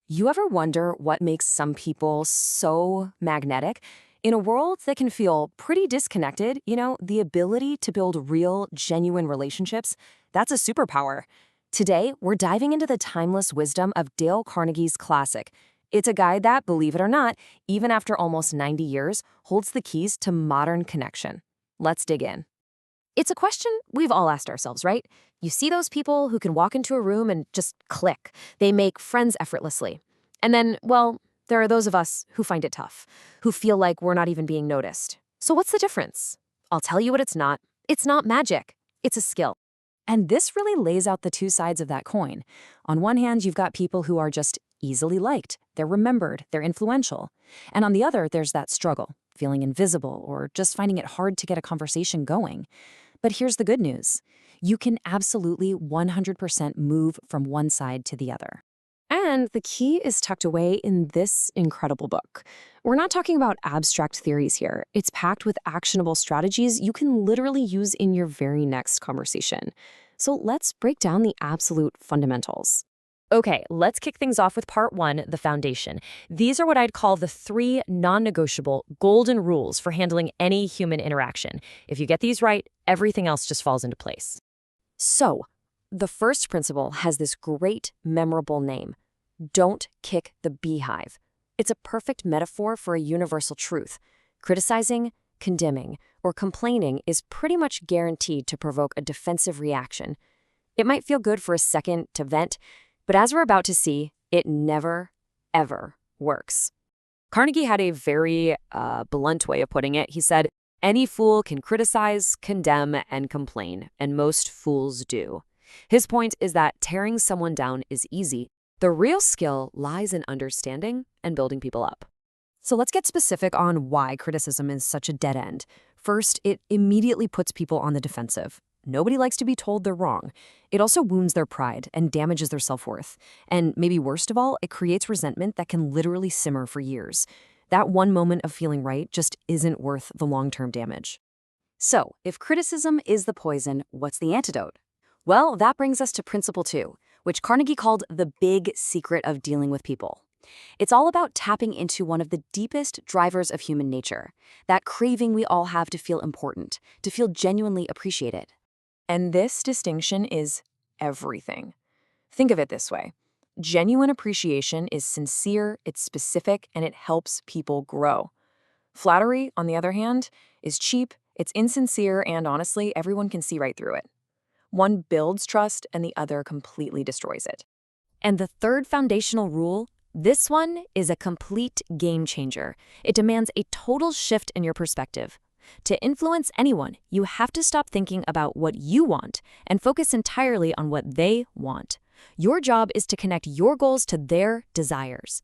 You ever wonder what makes some people so magnetic? In a world that can feel pretty disconnected, the ability to build real, genuine relationships, that's a superpower. Today, we're diving into the timeless wisdom of Dale Carnegie's classic. It's a guide that, believe it or not, even after almost 90 years, holds the keys to modern connection. Let's dig in. It's a question we've all asked ourselves, right? You see those people who can walk into a room and just click. They make friends effortlessly. And then, well, there are those of us who find it tough, who feel like we're not even being noticed. So what's the difference? I'll tell you what it's not. It's not magic. It's a skill. And this really lays out the two sides of that coin. On one hand, you've got people who are just easily liked. They're remembered. They're influential. And on the other, there's that struggle, feeling invisible or just finding it hard to get a conversation going. But here's the good news. You can absolutely 100% move from one side to the other. And the key is tucked away in this incredible book. We're not talking about abstract theories here. It's packed with actionable strategies you can literally use in your very next conversation. So let's break down the absolute fundamentals. Okay, let's kick things off with part one, the foundation. These are what I'd call the 3 non-negotiable golden rules for handling any human interaction. If you get these right, everything else just falls into place. So, the first principle has this great, memorable name. Don't kick the beehive. It's a perfect metaphor for a universal truth. Criticizing, condemning, or complaining is pretty much guaranteed to provoke a defensive reaction. It might feel good for a second to vent, but as we're about to see, it never, ever works. Carnegie had a very blunt way of putting it. He said, any fool can criticize, condemn, and complain, and most fools do. His point is that tearing someone down is easy. The real skill lies in understanding and building people up. So let's get specific on why criticism is such a dead end. First, it immediately puts people on the defensive. Nobody likes to be told they're wrong. It also wounds their pride and damages their self-worth. And maybe worst of all, it creates resentment that can literally simmer for years. That one moment of feeling right just isn't worth the long-term damage. So, if criticism is the poison, what's the antidote? Well, that brings us to principle 2, which Carnegie called the big secret of dealing with people. It's all about tapping into one of the deepest drivers of human nature, that craving we all have to feel important, to feel genuinely appreciated. And this distinction is everything. Think of it this way. Genuine appreciation is sincere, it's specific, and it helps people grow. Flattery, on the other hand, is cheap, it's insincere, and honestly, everyone can see right through it. One builds trust, and the other completely destroys it. And the third foundational rule, this one is a complete game changer. It demands a total shift in your perspective. To influence anyone, you have to stop thinking about what you want and focus entirely on what they want. Your job is to connect your goals to their desires.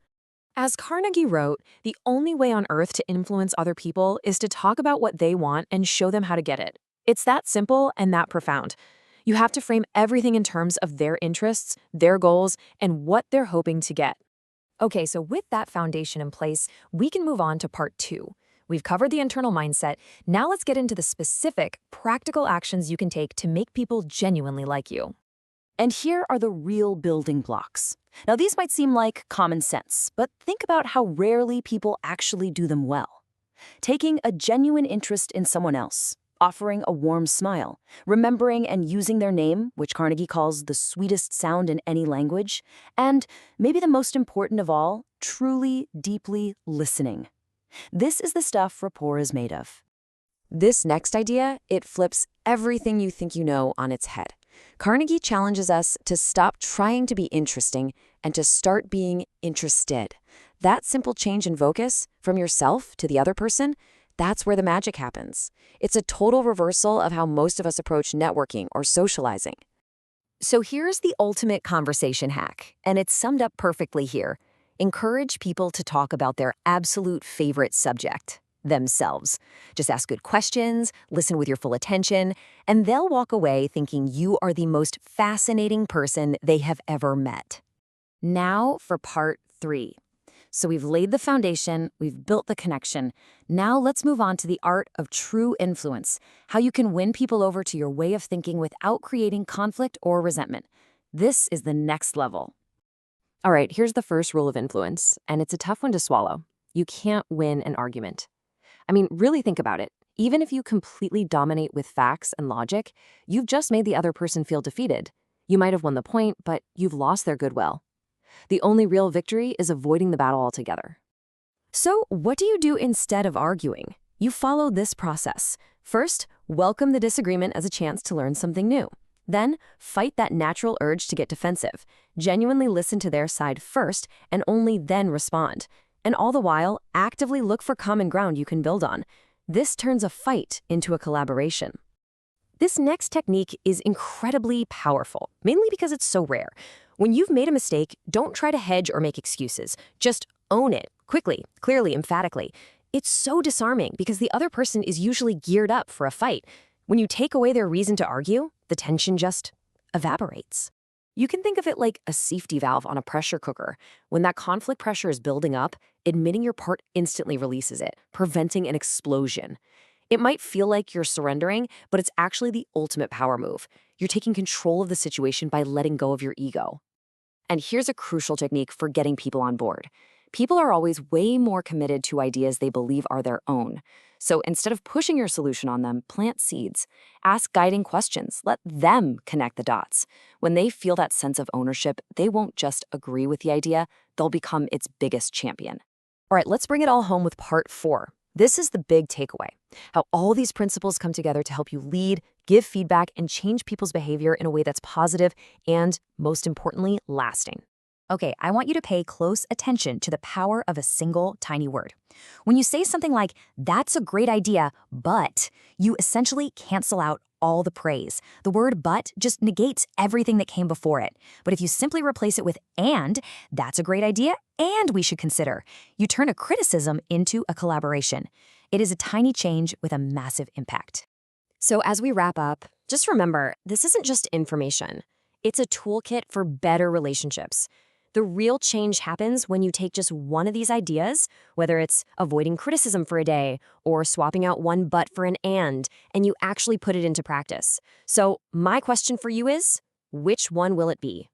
As Carnegie wrote, the only way on earth to influence other people is to talk about what they want and show them how to get it. It's that simple and that profound. You have to frame everything in terms of their interests, their goals, and what they're hoping to get. Okay, so with that foundation in place, we can move on to part 2. We've covered the internal mindset. Now let's get into the specific, practical actions you can take to make people genuinely like you. And here are the real building blocks. Now, these might seem like common sense, but think about how rarely people actually do them well. Taking a genuine interest in someone else, offering a warm smile, remembering and using their name, which Carnegie calls the sweetest sound in any language, and maybe the most important of all, truly, deeply listening. This is the stuff rapport is made of. This next idea, it flips everything you think you know on its head. Carnegie challenges us to stop trying to be interesting and to start being interested. That simple change in focus from yourself to the other person, that's where the magic happens. It's a total reversal of how most of us approach networking or socializing. So here's the ultimate conversation hack, and it's summed up perfectly here. Encourage people to talk about their absolute favorite subject, themselves. Just ask good questions, listen with your full attention, and they'll walk away thinking you are the most fascinating person they have ever met. Now for part 3. So we've laid the foundation, we've built the connection. Now let's move on to the art of true influence, how you can win people over to your way of thinking without creating conflict or resentment. This is the next level. All right, here's the first rule of influence, and it's a tough one to swallow. You can't win an argument. I mean, really think about it. Even if you completely dominate with facts and logic, you've just made the other person feel defeated. You might have won the point, but you've lost their goodwill. The only real victory is avoiding the battle altogether. So, what do you do instead of arguing? You follow this process. First, welcome the disagreement as a chance to learn something new. Then, fight that natural urge to get defensive. Genuinely listen to their side first and only then respond. And all the while, actively look for common ground you can build on. This turns a fight into a collaboration. This next technique is incredibly powerful, mainly because it's so rare. When you've made a mistake, don't try to hedge or make excuses. Just own it, quickly, clearly, emphatically. It's so disarming because the other person is usually geared up for a fight. When you take away their reason to argue, the tension just evaporates. You can think of it like a safety valve on a pressure cooker. When that conflict pressure is building up, admitting your part instantly releases it, preventing an explosion. It might feel like you're surrendering, but it's actually the ultimate power move. You're taking control of the situation by letting go of your ego. And here's a crucial technique for getting people on board. People are always way more committed to ideas they believe are their own. So instead of pushing your solution on them, plant seeds. Ask guiding questions. Let them connect the dots. When they feel that sense of ownership, they won't just agree with the idea, they'll become its biggest champion. All right, let's bring it all home with part 4. This is the big takeaway, how all these principles come together to help you lead, give feedback, and change people's behavior in a way that's positive and, most importantly, lasting. Okay, I want you to pay close attention to the power of a single tiny word. When you say something like, "That's a great idea, but," you essentially cancel out all the praise. The word "but" just negates everything that came before it. But if you simply replace it with "and," "That's a great idea, and we should consider," you turn a criticism into a collaboration. It is a tiny change with a massive impact. So as we wrap up, just remember, this isn't just information. It's a toolkit for better relationships. The real change happens when you take just one of these ideas, whether it's avoiding criticism for a day or swapping out one "but" for an "and you actually put it into practice. So my question for you is, which one will it be?